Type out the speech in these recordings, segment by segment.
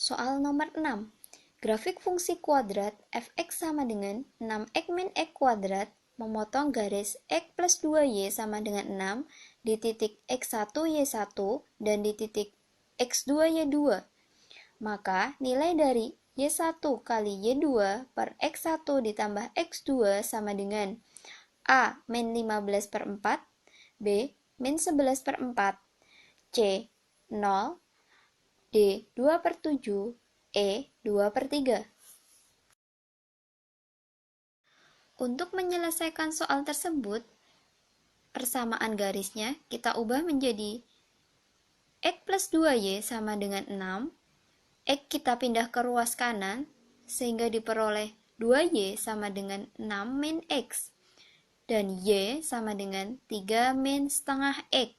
Soal nomor 6. Grafik fungsi kuadrat fx sama dengan 6x min x kuadrat memotong garis x plus 2y sama dengan 6 di titik x1y1 dan di titik x2y2. Maka nilai dari y1 kali y2 per x1 ditambah x2 sama dengan A min 15 per 4, B min 11 per 4, C 0, D 2 per 7, E 2 per 3. Untuk menyelesaikan soal tersebut, persamaan garisnya kita ubah menjadi X plus 2Y sama dengan 6, X kita pindah ke ruas kanan, sehingga diperoleh 2Y sama dengan 6 min X, dan Y sama dengan 3 min setengah X.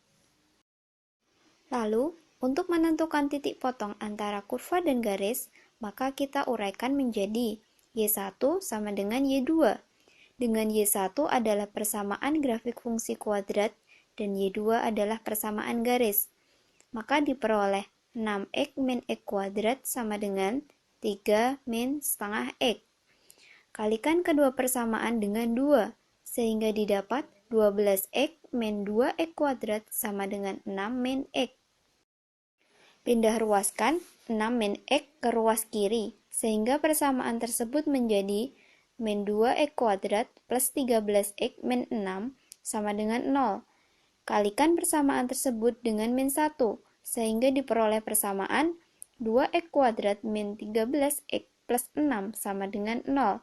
Lalu, untuk menentukan titik potong antara kurva dan garis, maka kita uraikan menjadi Y1 sama dengan Y2. Dengan Y1 adalah persamaan grafik fungsi kuadrat dan Y2 adalah persamaan garis. Maka diperoleh 6x min x kuadrat sama dengan 3 min setengah x. Kalikan kedua persamaan dengan 2, sehingga didapat 12x min 2x kuadrat sama dengan 6 min x. Pindah ruaskan 6 min x ke ruas kiri, sehingga persamaan tersebut menjadi min 2x kuadrat plus 13x min 6 sama dengan 0. Kalikan persamaan tersebut dengan min 1, sehingga diperoleh persamaan 2x kuadrat min 13x plus 6 sama dengan 0.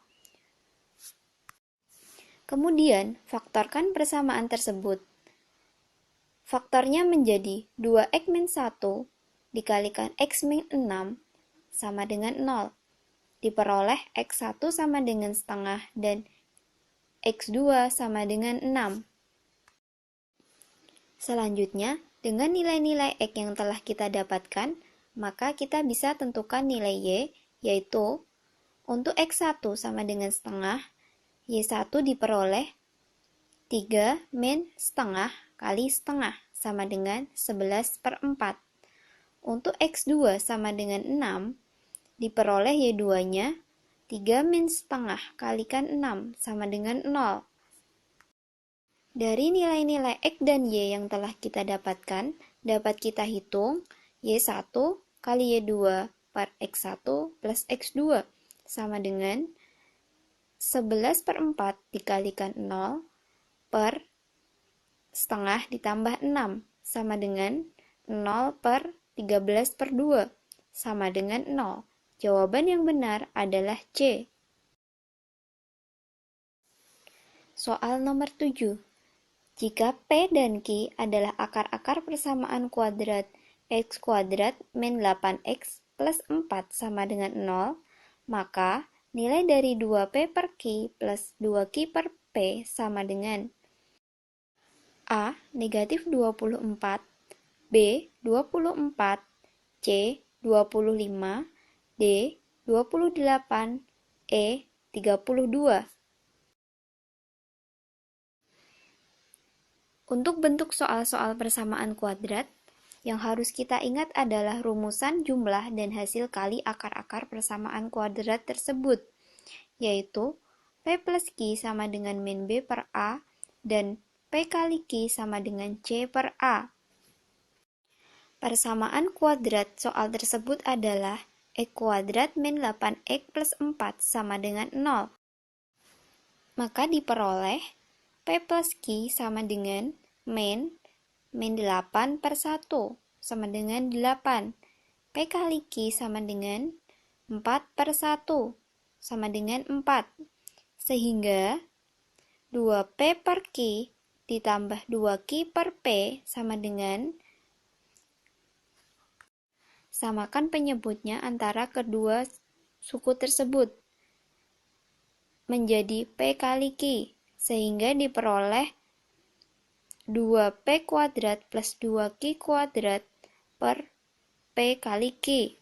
Kemudian, faktorkan persamaan tersebut. Faktornya menjadi 2x min 1 dikalikan x min 6 sama dengan 0. Diperoleh x1 sama dengan setengah dan x2 sama dengan 6. Selanjutnya, dengan nilai-nilai x yang telah kita dapatkan, maka kita bisa tentukan nilai y, yaitu untuk x1 sama dengan setengah, y1 diperoleh 3 min setengah kali setengah sama dengan 11 per 4. Untuk x2 sama dengan 6, diperoleh y2-nya 3 min setengah kalikan 6 sama dengan 0. Dari nilai-nilai x dan y yang telah kita dapatkan, dapat kita hitung y1 kali y2 per x1 plus x2 sama dengan 11 per 4 dikalikan 0 per setengah ditambah 6 sama dengan 0 per 13 per 2 sama dengan 0. Jawaban yang benar adalah C. Soal nomor 7. Jika P dan Q adalah akar-akar persamaan kuadrat x kuadrat min 8x plus 4 sama dengan 0, maka nilai dari 2P per Q plus 2Q per P sama dengan A. Negatif 24, B. 24, C. 25, D. 28, E. 32. Untuk bentuk soal-soal persamaan kuadrat, yang harus kita ingat adalah rumusan jumlah dan hasil kali akar-akar persamaan kuadrat tersebut, yaitu P plus Q sama dengan min B per A dan P kali Q sama dengan C per A. Persamaan kuadrat soal tersebut adalah X kuadrat min 8X plus 4 sama dengan 0. Maka diperoleh P plus Q sama dengan min 8 per 1 sama dengan 8. P kali Q sama dengan 4 per 1 sama dengan 4. Sehingga 2P per Q ditambah 2Q per P sama dengan, samakan penyebutnya antara kedua suku tersebut menjadi P kali Q, sehingga diperoleh 2P kuadrat plus 2Q kuadrat per P kali Q.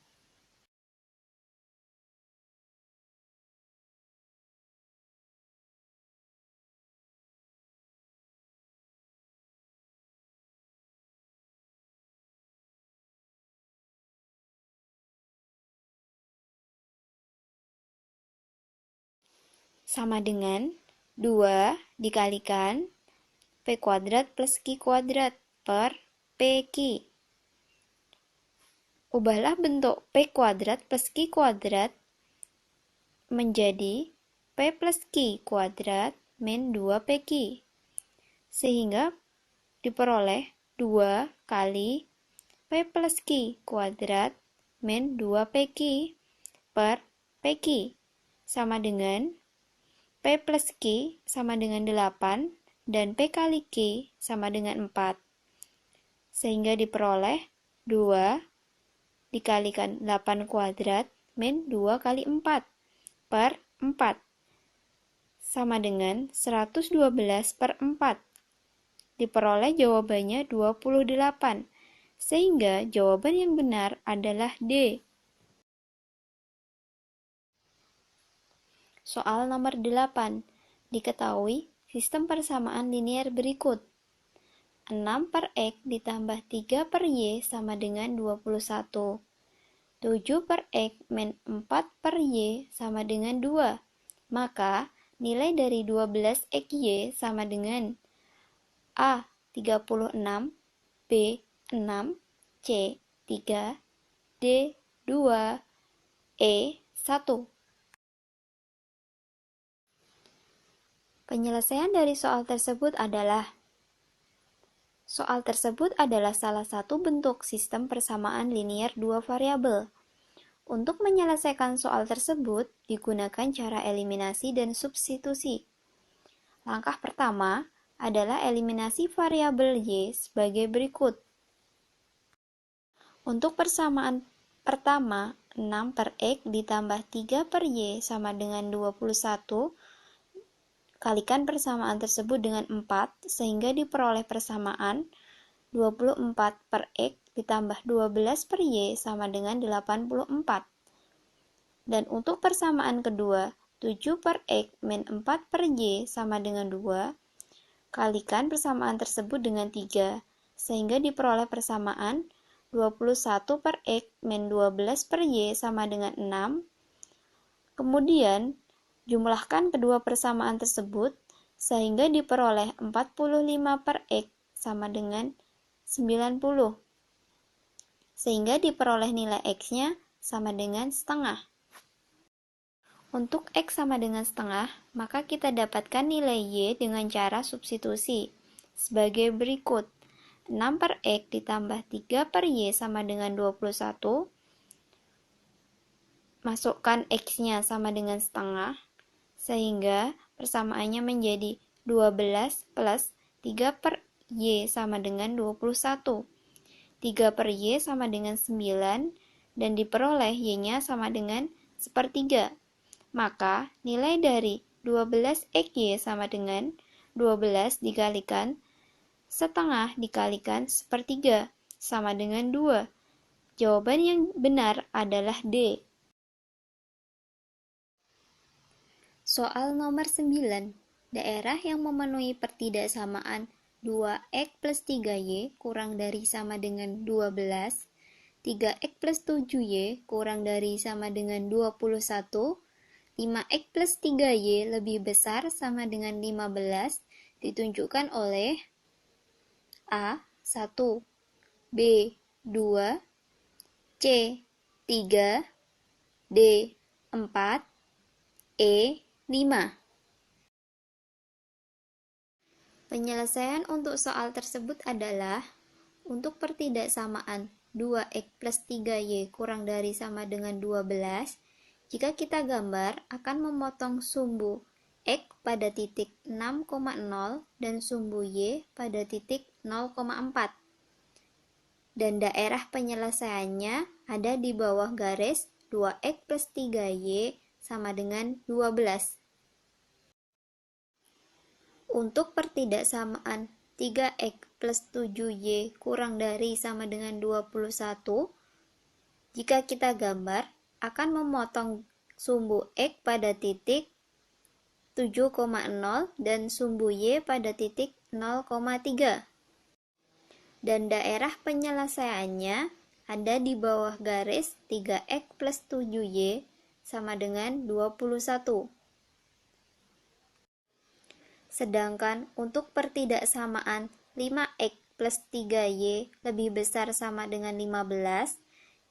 sama dengan 2 dikalikan P kuadrat plus Q kuadrat per PQ. Ubahlah bentuk P kuadrat plus Q kuadrat menjadi P plus Q kuadrat min 2PQ. Sehingga diperoleh 2 kali P plus Q kuadrat min 2PQ per PQ sama dengan P plus Q sama dengan 8 dan P kali Q sama dengan 4. Sehingga diperoleh 2 dikalikan 8 kuadrat min 2 kali 4 per 4 sama dengan 112 per 4. Diperoleh jawabannya 28, sehingga jawaban yang benar adalah D. Soal nomor 8. Diketahui sistem persamaan linier berikut. 6 per X ditambah 3 per Y sama dengan 21. 7 per X min 4 per Y sama dengan 2. Maka, nilai dari 12XY sama dengan A. 36, B. 6, C. 3, D. 2, E. 1. Penyelesaian dari soal tersebut adalah salah satu bentuk sistem persamaan linier dua variabel. Untuk menyelesaikan soal tersebut, digunakan cara eliminasi dan substitusi. Langkah pertama adalah eliminasi variabel Y sebagai berikut. Untuk persamaan pertama, 6 per X ditambah 3 per Y sama dengan 21, kalikan persamaan tersebut dengan 4, sehingga diperoleh persamaan 24 per X ditambah 12 per Y sama dengan 84. Dan untuk persamaan kedua, 7 per X min 4 per Y sama dengan 2, kalikan persamaan tersebut dengan 3, sehingga diperoleh persamaan 21 per X min 12 per Y sama dengan 6. Kemudian, jumlahkan kedua persamaan tersebut, sehingga diperoleh 45 per X sama dengan 90. Sehingga diperoleh nilai X-nya sama dengan setengah. Untuk X sama dengan setengah, maka kita dapatkan nilai Y dengan cara substitusi sebagai berikut. 6 per X ditambah 3 per Y sama dengan 21. Masukkan X-nya sama dengan setengah, sehingga persamaannya menjadi 12 plus 3 per Y sama dengan 21. 3 per Y sama dengan 9, dan diperoleh Y-nya sama dengan sepertiga. Maka, nilai dari 12XY sama dengan 12 dikalikan setengah dikalikan sepertiga sama dengan 2. Jawaban yang benar adalah D. Soal nomor 9. Daerah yang memenuhi pertidaksamaan 2X plus 3Y kurang dari sama dengan 12, 3X plus 7Y kurang dari sama dengan 21, 5X plus 3Y lebih besar sama dengan 15 ditunjukkan oleh A. 1, B. 2, C. 3, D. 4, E. 5. Penyelesaian untuk soal tersebut adalah untuk pertidaksamaan 2X plus 3Y kurang dari sama dengan 12, jika kita gambar akan memotong sumbu X pada titik 6,0 dan sumbu Y pada titik 0,4. Dan daerah penyelesaiannya ada di bawah garis 2X plus 3Y sama dengan 12. Untuk pertidaksamaan 3X plus 7Y kurang dari sama dengan 21, jika kita gambar akan memotong sumbu X pada titik 7,0 dan sumbu Y pada titik 0,3. Dan daerah penyelesaiannya ada di bawah garis 3X plus 7Y sama dengan 21. Sedangkan untuk pertidaksamaan 5x plus 3y lebih besar sama dengan 15,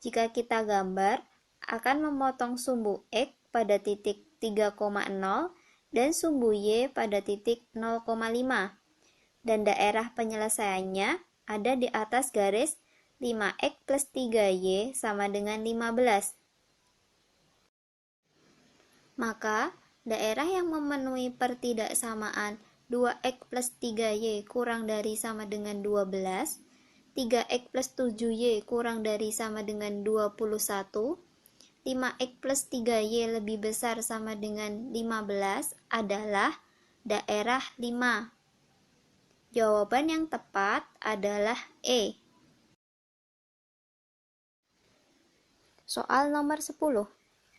jika kita gambar, akan memotong sumbu x pada titik 3,0 dan sumbu y pada titik 0,5. Dan daerah penyelesaiannya ada di atas garis 5x plus 3y sama dengan 15. Maka, daerah yang memenuhi pertidaksamaan 2x plus 3y kurang dari sama dengan 12, 3x plus 7y kurang dari sama dengan 21, 5x plus 3y lebih besar sama dengan 15 adalah daerah 5. Jawaban yang tepat adalah E. Soal nomor 10.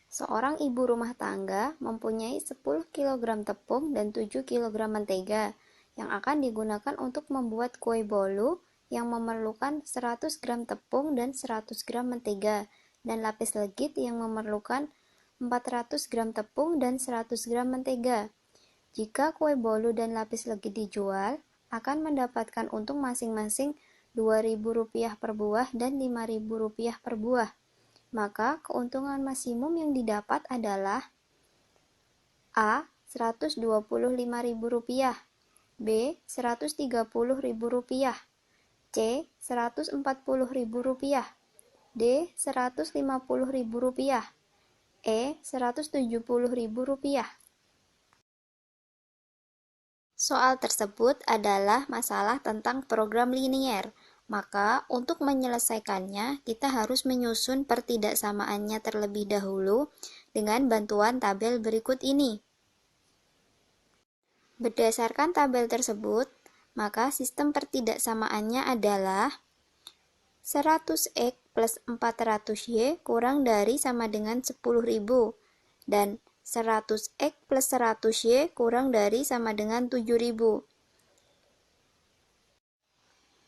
Seorang ibu rumah tangga mempunyai 10 kg tepung dan 7 kg mentega yang akan digunakan untuk membuat kue bolu yang memerlukan 100 gram tepung dan 100 gram mentega, dan lapis legit yang memerlukan 400 gram tepung dan 100 gram mentega. Jika kue bolu dan lapis legit dijual, akan mendapatkan untung masing-masing Rp2.000 per buah dan Rp5.000 per buah. Maka keuntungan maksimum yang didapat adalah A. Rp125.000, B. Rp130.000, C. Rp140.000, D. Rp150.000, E. Rp170.000. Soal tersebut adalah masalah tentang program linier. Maka, untuk menyelesaikannya, kita harus menyusun pertidaksamaannya terlebih dahulu dengan bantuan tabel berikut ini. Berdasarkan tabel tersebut, maka sistem pertidaksamaannya adalah 100x plus 400y kurang dari sama dengan 10.000, dan 100x plus 100y kurang dari sama dengan 7.000.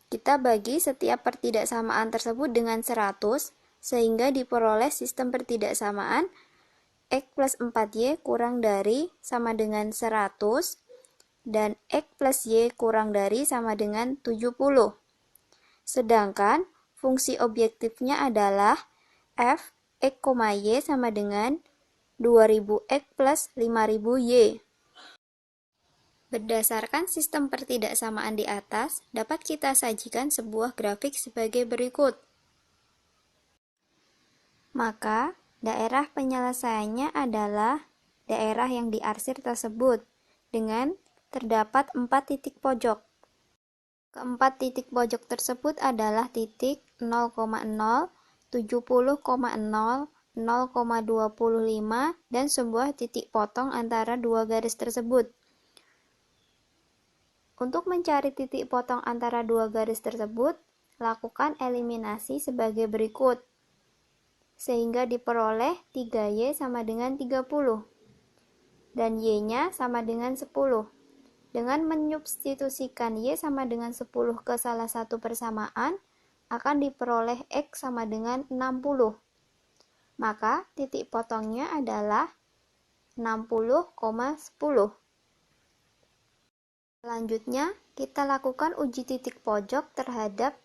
Kita bagi setiap pertidaksamaan tersebut dengan 100, sehingga diperoleh sistem pertidaksamaan x plus 4y kurang dari sama dengan 100, dan x plus y kurang dari sama dengan 70. Sedangkan fungsi objektifnya adalah f x, y sama dengan 2000x plus 5000y. Berdasarkan sistem pertidaksamaan di atas, dapat kita sajikan sebuah grafik sebagai berikut. Maka, daerah penyelesaiannya adalah daerah yang diarsir tersebut, dengan terdapat 4 titik pojok. Keempat titik pojok tersebut adalah titik 0,0, 70,0, 0,25, dan sebuah titik potong antara dua garis tersebut. Untuk mencari titik potong antara dua garis tersebut, lakukan eliminasi sebagai berikut, sehingga diperoleh 3y sama dengan 30, dan y-nya sama dengan 10. Dengan menyubstitusikan y sama dengan 10 ke salah satu persamaan, akan diperoleh x sama dengan 60. Maka titik potongnya adalah 60,10. Selanjutnya, kita lakukan uji titik pojok terhadap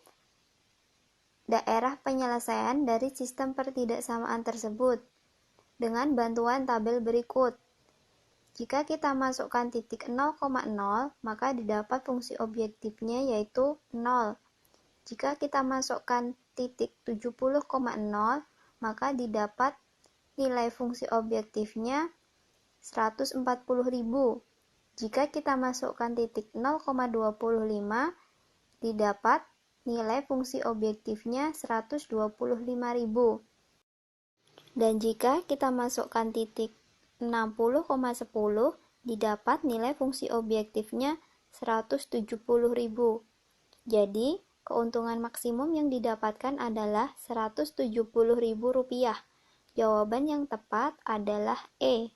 daerah penyelesaian dari sistem pertidaksamaan tersebut dengan bantuan tabel berikut. Jika kita masukkan titik 0,0, maka didapat fungsi objektifnya yaitu 0. Jika kita masukkan titik 70,0, maka didapat nilai fungsi objektifnya 140.000. Jika kita masukkan titik 0,25, didapat nilai fungsi objektifnya 125.000. Dan jika kita masukkan titik 60,10, didapat nilai fungsi objektifnya 170.000. Jadi, keuntungan maksimum yang didapatkan adalah Rp170.000. Jawaban yang tepat adalah E.